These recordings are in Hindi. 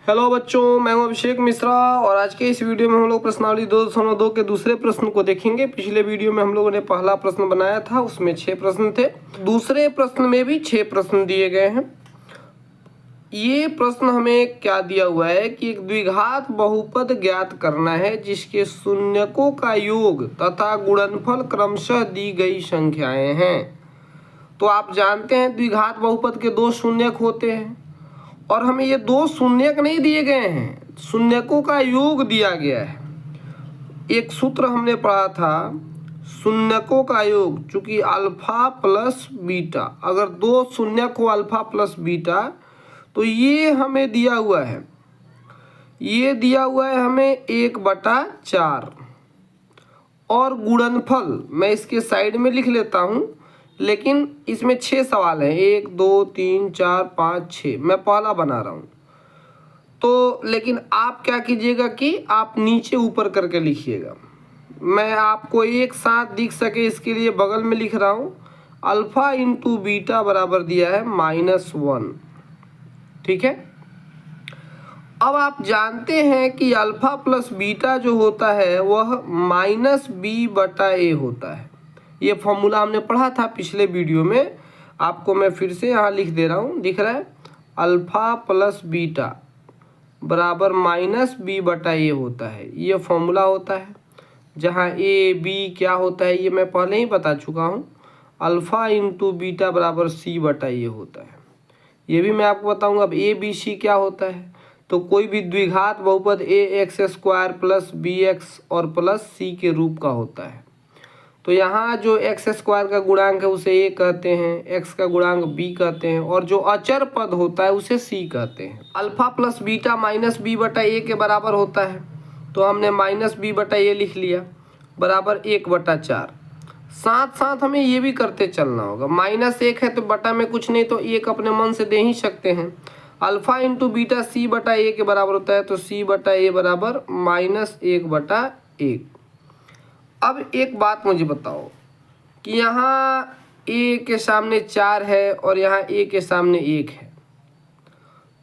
हेलो बच्चों, मैं हूं अभिषेक मिश्रा और आज के इस वीडियो में हम लोग प्रश्नावली 2.2 के दूसरे प्रश्न को देखेंगे। पिछले वीडियो में हम लोगों ने पहला प्रश्न बनाया था, उसमें 6 प्रश्न थे। दूसरे प्रश्न में भी 6 प्रश्न दिए गए हैं। ये प्रश्न हमें क्या दिया हुआ है कि एक द्विघात बहुपद ज्ञात करना है जिसके शून्यकों का योग तथा गुणनफल क्रमशः दी गई संख्याएं हैं। तो आप जानते हैं द्विघात बहुपद के 2 शून्यक होते हैं और हमें ये 2 शून्यक नहीं दिए गए हैं, शून्यकों का योग दिया गया है। एक सूत्र हमने पढ़ा था, शून्यकों का योग, चूंकि अल्फा प्लस बीटा, अगर 2 शून्यक हो अल्फा प्लस बीटा, तो ये हमें दिया हुआ है, ये दिया हुआ है हमें 1/4। और गुणनफल मैं इसके साइड में लिख लेता हूँ, लेकिन इसमें 6 सवाल हैं, 1 2 3 4 5 6, मैं पहला बना रहा हूँ। तो लेकिन आप क्या कीजिएगा कि आप नीचे ऊपर करके लिखिएगा, मैं आपको एक साथ दिख सके इसके लिए बगल में लिख रहा हूँ। अल्फा इंटू बीटा बराबर दिया है -1, ठीक है। अब आप जानते हैं कि अल्फा प्लस बीटा जो होता है वह -b/a होता है। ये फॉर्मूला हमने पढ़ा था पिछले वीडियो में, आपको मैं फिर से यहाँ लिख दे रहा हूँ, दिख रहा है, अल्फा प्लस बीटा बराबर -b/a होता है। ये फॉर्मूला होता है, जहाँ a b क्या होता है ये मैं पहले ही बता चुका हूँ। अल्फा इंटू बीटा बराबर c/a होता है, ये भी मैं आपको बताऊँगा। अब a b c क्या होता है, तो कोई भी द्विघात बहुपद ax² प्लस bx और प्लस c के रूप का होता है। तो यहाँ जो x² का गुणांक है उसे a कहते हैं, x का गुणांक b कहते हैं, और जो अचर पद होता है उसे c कहते हैं। अल्फा प्लस बीटा -b/a के बराबर होता है, तो हमने -b/a लिख लिया, बराबर 1/4। साथ साथ हमें ये भी करते चलना होगा, -1 है तो बटा में कुछ नहीं, तो 1 अपने मन से दे ही सकते हैं। अल्फा इंटू बीटा c/a के बराबर होता है, तो c/a बराबर -1/1। अब एक बात मुझे बताओ कि यहाँ a के सामने 4 है और यहाँ a के सामने 1 है,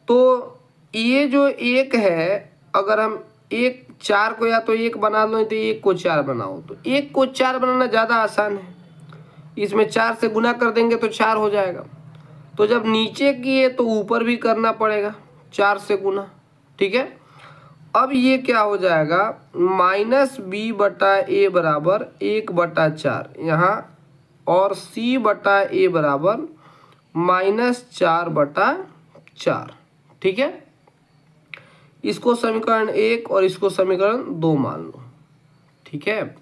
तो ये जो 1 है, अगर हम 4 को या तो 1 बना लो, तो 1 को 4 बनाओ, तो 1 को 4 बनाना ज़्यादा आसान है। इसमें 4 से गुना कर देंगे तो 4 हो जाएगा। तो जब नीचे किए तो ऊपर भी करना पड़ेगा 4 से गुना, ठीक है। अब ये क्या हो जाएगा, -b/a बराबर 1/4 यहाँ, और c/a बराबर -4/4, ठीक है। इसको समीकरण 1 और इसको समीकरण 2 मान लो, ठीक है।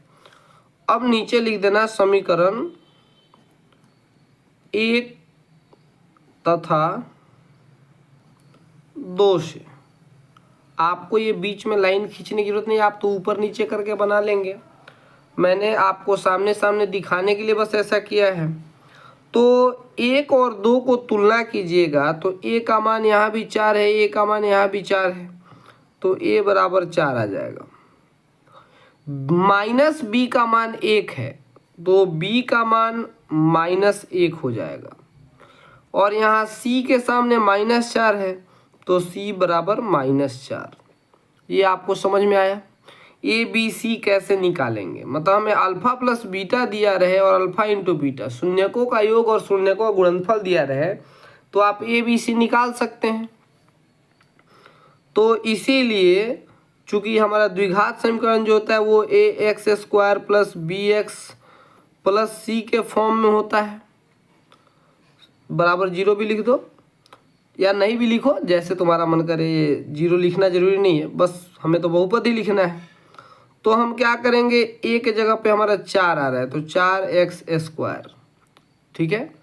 अब नीचे लिख देना समीकरण 1 तथा 2 से। आपको ये बीच में लाइन खींचने की जरूरत नहीं, आप तो ऊपर नीचे करके बना लेंगे। मैंने आपको सामने सामने दिखाने के लिए बस ऐसा किया है। तो 1 और 2 को तुलना कीजिएगा, तो a का मान यहाँ भी 4 है, a का मान यहाँ भी 4 है, तो a बराबर 4 आ जाएगा। -b का मान 1 है, तो b का मान -1 हो जाएगा, और यहाँ c के सामने -4 है, तो c बराबर -4। ये आपको समझ में आया। a b c कैसे निकालेंगे, मतलब हमें अल्फा प्लस बीटा दिया रहे और अल्फा इंटू बीटा शून्यकों का योग और शून्यकों का गुणनफल दिया रहे, तो आप a b c निकाल सकते हैं। तो इसीलिए चूंकि हमारा द्विघात समीकरण जो होता है वो ax² plus bx plus c के फॉर्म में होता है, बराबर 0 भी लिख दो या नहीं भी लिखो, जैसे तुम्हारा मन करे। 0 लिखना जरूरी नहीं है, बस हमें तो बहुपद ही लिखना है। तो हम क्या करेंगे, a के जगह पे हमारा 4 आ रहा है, तो 4x², ठीक है।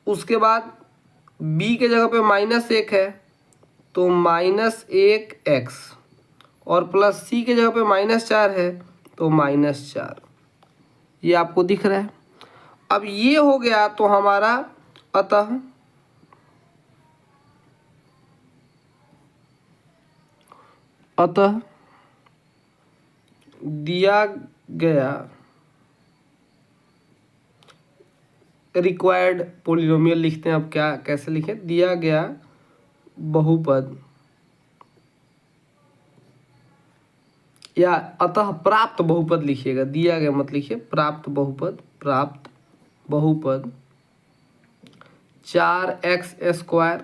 उसके बाद b के जगह पे -1 है, तो -1x, और प्लस c के जगह पे -4 है, तो -4। ये आपको दिख रहा है। अब ये हो गया तो हमारा, अतः दिया गया रिक्वायर्ड पोलिनोमियल लिखते हैं। अब क्या कैसे लिखें, दिया गया बहुपद या अतः प्राप्त बहुपद लिखिएगा, दिया गया मत लिखिए, प्राप्त बहुपद 4x²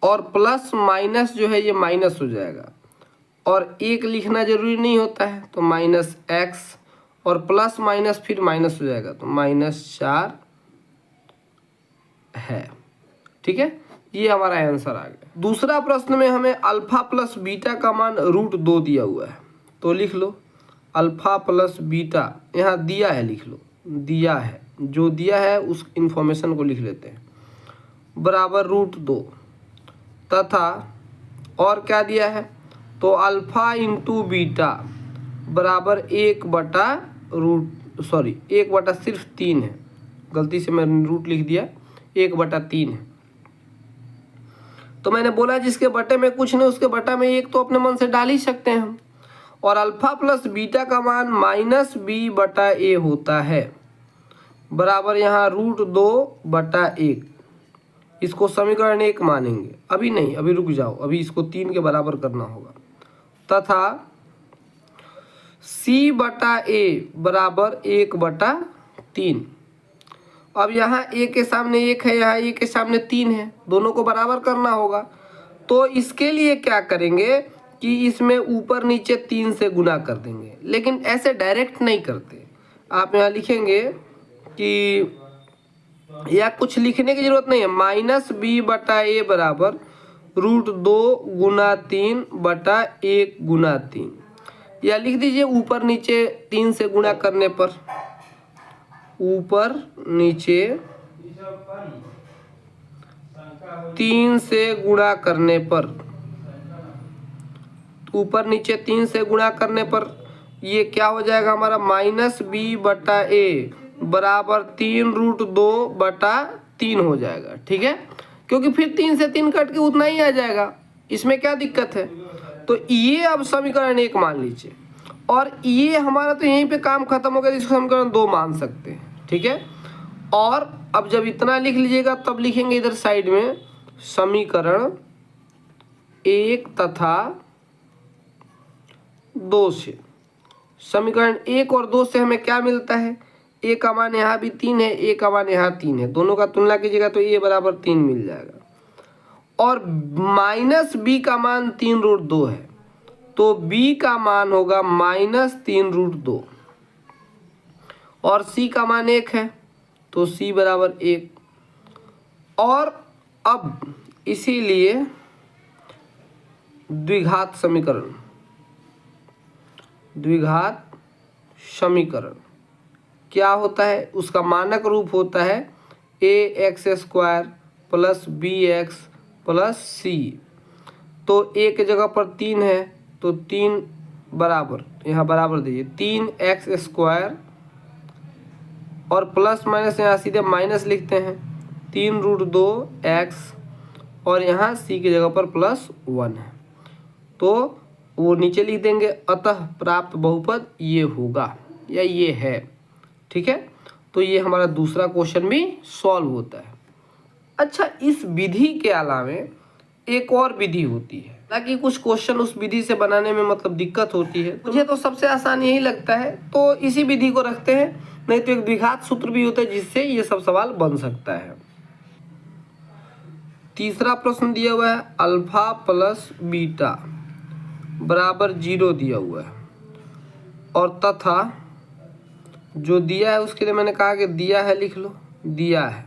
और प्लस माइनस जो है ये माइनस हो जाएगा और एक लिखना जरूरी नहीं होता है, तो -x और प्लस माइनस फिर माइनस हो जाएगा तो -4 है। ठीक है, ये हमारा आंसर आ गया। दूसरा प्रश्न में हमें अल्फा प्लस बीटा का मान √2 दिया हुआ है, तो लिख लो अल्फा प्लस बीटा, यहाँ दिया है, लिख लो दिया है, जो दिया है उस इंफॉर्मेशन को लिख लेते हैं, बराबर √2 तथा और क्या दिया है, तो अल्फा इंटू बीटा बराबर 1/, सिर्फ 3 है, गलती से मैं रूट लिख दिया, 1/3 है। तो मैंने बोला जिसके बटे में कुछ नहीं उसके बटा में 1 तो अपने मन से डाल ही सकते हैं हम। और अल्फा प्लस बीटा का मान -b/a होता है, बराबर यहाँ √2/1। इसको समीकरण 1 मानेंगे, अभी नहीं, अभी रुक जाओ, अभी इसको 3 के बराबर करना होगा, तथा c/a बराबर 1/3। अब यहाँ a के सामने 1 है, यहाँ a के सामने 3 है, दोनों को बराबर करना होगा। तो इसके लिए क्या करेंगे कि इसमें ऊपर नीचे 3 से गुना कर देंगे, लेकिन ऐसे डायरेक्ट नहीं करते। आप यहाँ लिखेंगे कि या कुछ लिखने की जरूरत नहीं है, -b/a बराबर √2 गुना 3/1 गुना 3, या लिख दीजिए ऊपर नीचे 3 से गुणा करने पर, ऊपर नीचे 3 से गुणा करने पर, ऊपर नीचे 3 से गुणा करने पर ये क्या हो जाएगा हमारा, -b/a बराबर 3√2/3 हो जाएगा। ठीक है, क्योंकि फिर 3 से 3 कट के उतना ही आ जाएगा, इसमें क्या दिक्कत है। तो ये अब समीकरण 1 मान लीजिए, और ये हमारा तो यहीं पे काम खत्म हो गया, इसको समीकरण 2 मान सकते हैं। ठीक है, और अब जब इतना लिख लीजिएगा तब लिखेंगे इधर साइड में समीकरण 1 तथा 2 से। समीकरण 1 और 2 से हमें क्या मिलता है, a का मान यहाँ भी 3 है, a का मान यहाँ 3 है, दोनों का तुलना कीजिएगा तो a बराबर 3 मिल जाएगा। और -b का मान 3√2 है, तो b का मान होगा -3√2, और c का मान 1 है तो c बराबर 1। और अब इसीलिए द्विघात समीकरण क्या होता है, उसका मानक रूप होता है ax² + bx + c। तो a के जगह पर 3 है तो 3 बराबर, यहाँ बराबर दीजिए 3x² और प्लस माइनस यहाँ सीधे माइनस लिखते हैं, 3√2x और यहाँ c की जगह पर +1 है, तो वो नीचे लिख देंगे, अतः प्राप्त बहुपद ये होगा या ये है। ठीक है, तो ये हमारा दूसरा क्वेश्चन भी सॉल्व होता है। अच्छा, इस विधि के अलावे एक और विधि होती है, ताकि कुछ क्वेश्चन उस विधि से बनाने में मतलब दिक्कत होती है, मुझे तो सबसे आसान यही लगता है, तो इसी विधि को रखते हैं। नहीं तो एक द्विघात सूत्र भी होता है जिससे ये सब सवाल बन सकता है। तीसरा प्रश्न दिया हुआ है अल्फा प्लस बीटा बराबर 0 दिया हुआ है, और तथा जो दिया है उसके लिए मैंने कहा कि दिया है लिख लो, दिया है,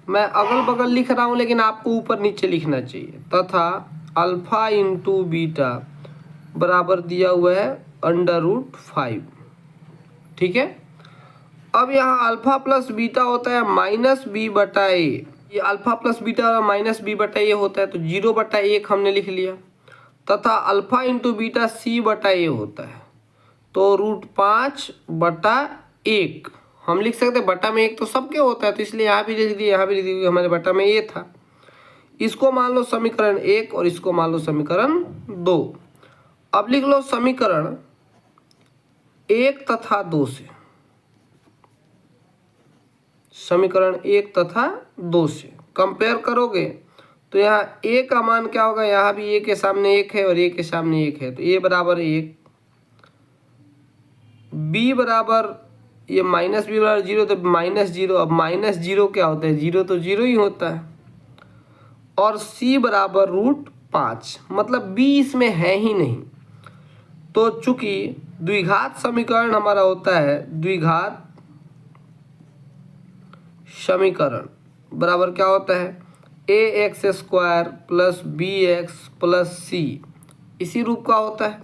मैं अगल बगल लिख रहा हूँ लेकिन आपको ऊपर नीचे लिखना चाहिए, तथा अल्फा इंटू बीटा बराबर दिया हुआ है √5। ठीक है, अब यहाँ अल्फा प्लस बीटा होता है -b/a, ये अल्फा प्लस बीटा और -b/a होता है, तो 0/1 हमने लिख लिया, तथा अल्फा इंटू बीटा c/a होता है, तो √5/1 हम लिख सकते हैं, बटा में 1 तो सबके होता है, तो इसलिए यहाँ भी लिख दिए, यहाँ भी लिख दिए, हमारे बटा में ये था। इसको मान लो समीकरण 1 और इसको मान लो समीकरण 2। अब लिख लो समीकरण 1 तथा 2 से, समीकरण 1 तथा 2 से कंपेयर करोगे तो यहाँ ए का मान क्या होगा, यहाँ भी ए के सामने एक है और ए के सामने एक है, तो ए बराबर 1, बी बराबर ये माइनस बी बराबर 0, तो -0। अब -0 क्या होता है, 0 तो 0 ही होता है। और c बराबर √5, मतलब b इसमें है ही नहीं। तो चूंकि द्विघात समीकरण हमारा होता है, द्विघात समीकरण बराबर क्या होता है, ax² plus bx plus c, इसी रूप का होता है।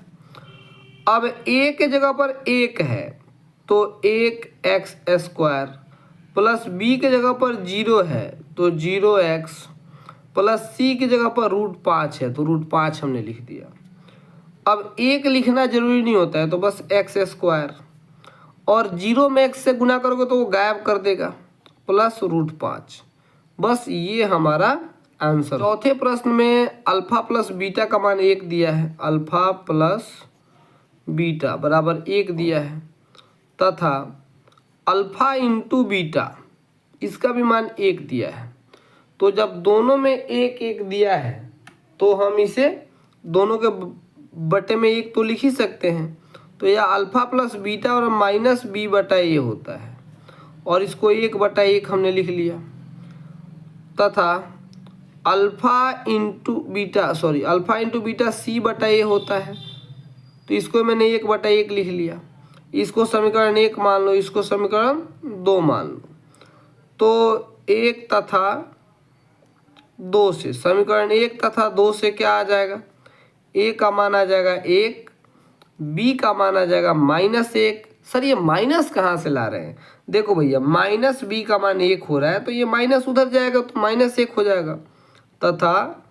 अब a के जगह पर 1 है तो 1x² प्लस b के जगह पर 0 है तो 0x प्लस c की जगह पर √5 है तो √5 हमने लिख दिया। अब 1 लिखना जरूरी नहीं होता है, तो बस x², और 0 में x से गुना करोगे तो वो गायब कर देगा, प्लस √5। बस ये हमारा आंसर। चौथे प्रश्न में अल्फा प्लस बीटा का मान 1 दिया है, अल्फा प्लस बीटा बराबर 1 दिया है, तथा अल्फा इंटू बीटा इसका भी मान 1 दिया है। तो जब दोनों में 1 दिया है तो हम इसे दोनों के बटे में 1 तो लिख ही सकते हैं। तो यह अल्फा प्लस बीटा और माइनस b बटा a होता है, और इसको 1/1 हमने लिख लिया, तथा अल्फा इंटू बीटा c बटा a होता है, तो इसको मैंने 1/1 लिख लिया। इसको समीकरण 1 मान लो, इसको समीकरण 2 मान लो। तो 1 तथा 2 से, समीकरण 1 तथा 2 से क्या आ जाएगा, a का मान आ जाएगा 1, b का मान आ जाएगा -1। सर ये माइनस कहाँ से ला रहे हैं, देखो भैया -b का मान 1 हो रहा है तो ये माइनस उधर जाएगा तो -1 हो जाएगा, तथा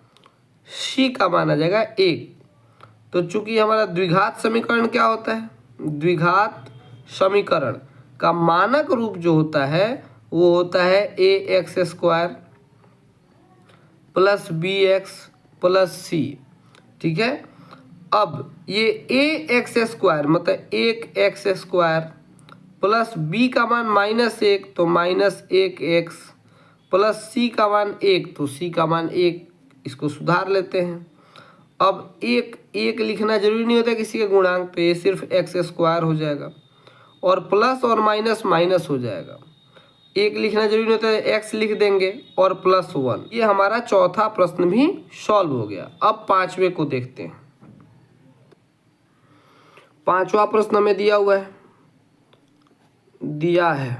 c का मान आ जाएगा 1। तो चूंकि हमारा द्विघात समीकरण क्या होता है, द्विघात समीकरण का मानक रूप जो होता है वो होता है ax² plus bx plus c, ठीक है। अब ये ax² मतलब 1x² प्लस b का मान -1 तो -1x प्लस c का मान 1 तो c का मान 1, इसको सुधार लेते हैं। अब एक लिखना जरूरी नहीं होता किसी के गुणांक, तो ये सिर्फ x² हो जाएगा, और प्लस और माइनस माइनस हो जाएगा। 1 लिखना जरूरी नहीं होता है, x लिख देंगे और +1। ये हमारा चौथा प्रश्न भी सॉल्व हो गया। अब 5वें को देखते हैं। 5वां प्रश्न हमें दिया है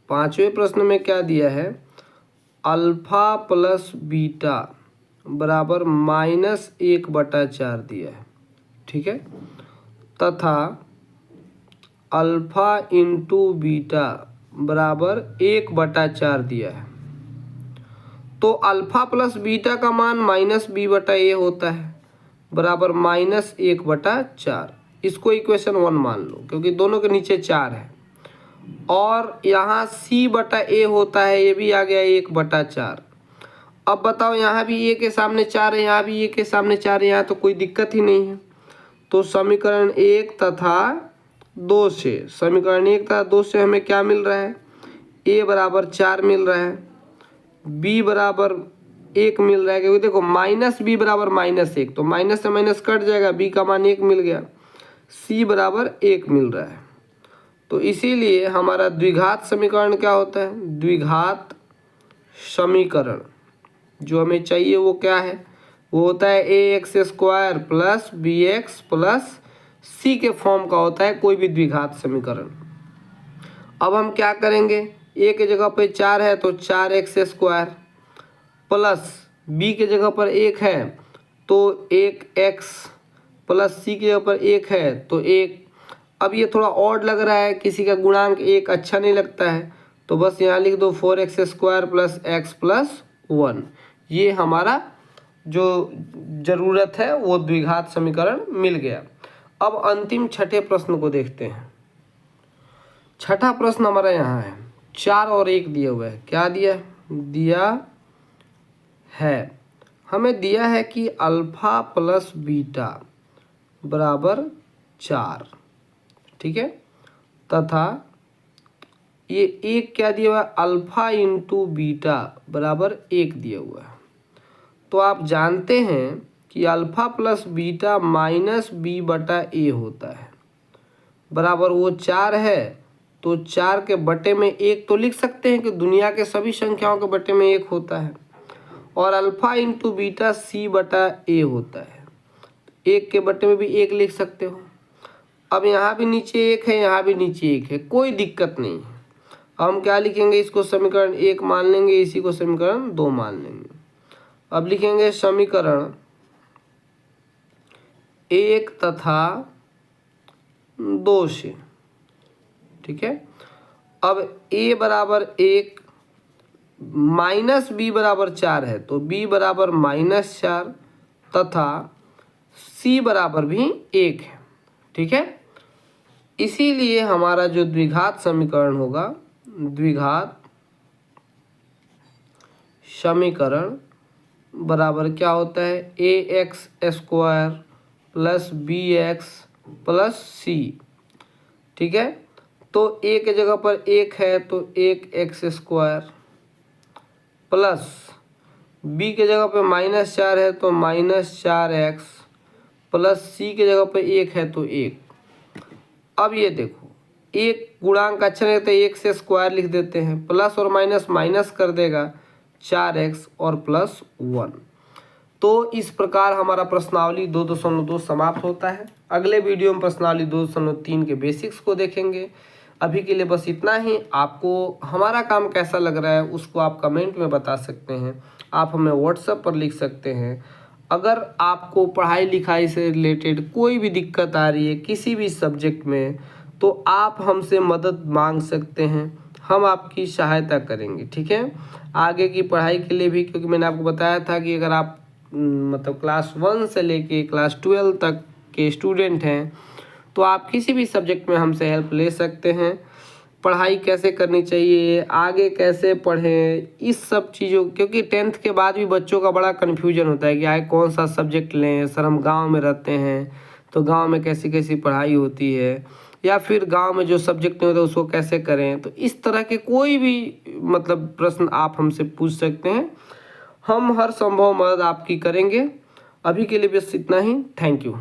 5वें प्रश्न में क्या दिया है, अल्फा प्लस बीटा बराबर -1/4 दिया है, ठीक है, तथा अल्फा इंटू बीटा बराबर 1/4 दिया है। तो अल्फा प्लस बीटा का मान -b/a होता है बराबर -1/4। इसको इक्वेशन 1 मान लो क्योंकि दोनों के नीचे 4 है, और यहाँ c/a होता है, ये भी आ गया 1/4। अब बताओ यहाँ भी a के सामने 4 है, यहाँ भी a के सामने 4 है, यहाँ तो कोई दिक्कत ही नहीं है। तो समीकरण 1 तथा 2 से, समीकरण 1 तथा 2 से हमें क्या मिल रहा है, a बराबर 4 मिल रहा है, b बराबर 1 मिल रहा है, क्योंकि देखो -b बराबर -1 तो माइनस से माइनस कट जाएगा, b का मान 1 मिल गया, c बराबर 1 मिल रहा है। तो इसीलिए हमारा द्विघात समीकरण क्या होता है, द्विघात समीकरण जो हमें चाहिए वो क्या है, वो होता है ax² plus bx plus c के फॉर्म का होता है कोई भी द्विघात समीकरण। अब हम क्या करेंगे, a के जगह पे 4 है तो 4x² प्लस b के जगह पर 1 है तो 1x प्लस c की जगह पर 1 है तो 1। अब ये थोड़ा ऑड लग रहा है, किसी का गुणांक 1 अच्छा नहीं लगता है, तो बस यहाँ लिख दो 4x² प्लस x प्लस 1। ये हमारा जो ज़रूरत है वो द्विघात समीकरण मिल गया। अब अंतिम छठे प्रश्न को देखते हैं। छठा प्रश्न हमारा यहाँ है, 4 और 1 दिया हुआ है। क्या दिया है हमें दिया है कि अल्फा प्लस बीटा बराबर 4, ठीक है, तथा ये 1 क्या दिया हुआ है, अल्फा इंटू बीटा बराबर 1 दिया हुआ है। तो आप जानते हैं कि alpha plus beta minus B बटा ए होता है, बराबर वो 4 है तो 4 के बटे में 1 तो लिख सकते हैं कि दुनिया के सभी संख्याओं के बटे में 1 होता है, और अल्फा इंटू बीटा सी बटा ए होता है, 1 के बटे में भी 1 लिख सकते हो। अब यहाँ भी नीचे 1 है, यहाँ भी नीचे 1 है, कोई दिक्कत नहीं है। हम क्या लिखेंगे, इसको समीकरण 1 मान लेंगे, इसी को समीकरण 2 मान लेंगे। अब लिखेंगे समीकरण 1 तथा 2 से, ठीक है। अब a बराबर 1 माइनस बी बराबर 4 है तो b बराबर -4 तथा c बराबर भी 1 है, ठीक है। इसीलिए हमारा जो द्विघात समीकरण होगा, द्विघात समीकरण बराबर क्या होता है, ax² plus bx plus c, ठीक है। तो a के जगह पर 1 है तो 1x² प्लस b के जगह पर -4 है तो -4x प्लस c के जगह पर 1 है तो 1। अब ये देखो, एक गुणांक अच्छा नहीं तो 1 से स्क्वायर लिख देते हैं, प्लस और माइनस माइनस कर देगा 4x और प्लस 1। तो इस प्रकार हमारा प्रश्नावली 2.2 समाप्त होता है। अगले वीडियो में प्रश्नावली 2.3 के बेसिक्स को देखेंगे। अभी के लिए बस इतना ही। आपको हमारा काम कैसा लग रहा है उसको आप कमेंट में बता सकते हैं, आप हमें व्हाट्सएप पर लिख सकते हैं। अगर आपको पढ़ाई लिखाई से रिलेटेड कोई भी दिक्कत आ रही है किसी भी सब्जेक्ट में, तो आप हमसे मदद मांग सकते हैं, हम आपकी सहायता करेंगे, ठीक है। आगे की पढ़ाई के लिए भी, क्योंकि मैंने आपको बताया था कि अगर आप मतलब क्लास 1 से लेके क्लास 12 तक के स्टूडेंट हैं तो आप किसी भी सब्जेक्ट में हमसे हेल्प ले सकते हैं। पढ़ाई कैसे करनी चाहिए, आगे कैसे पढ़ें, इस सब चीज़ों, क्योंकि 10th के बाद भी बच्चों का बड़ा कन्फ्यूजन होता है कि आगे कौन सा सब्जेक्ट लें। सर हम गांव में रहते हैं तो गांव में कैसी कैसी पढ़ाई होती है, या फिर गांव में जो सब्जेक्ट नहीं होता उसको कैसे करें। तो इस तरह के कोई भी मतलब प्रश्न आप हमसे पूछ सकते हैं, हम हर संभव मदद आपकी करेंगे। अभी के लिए बस इतना ही। Thank you.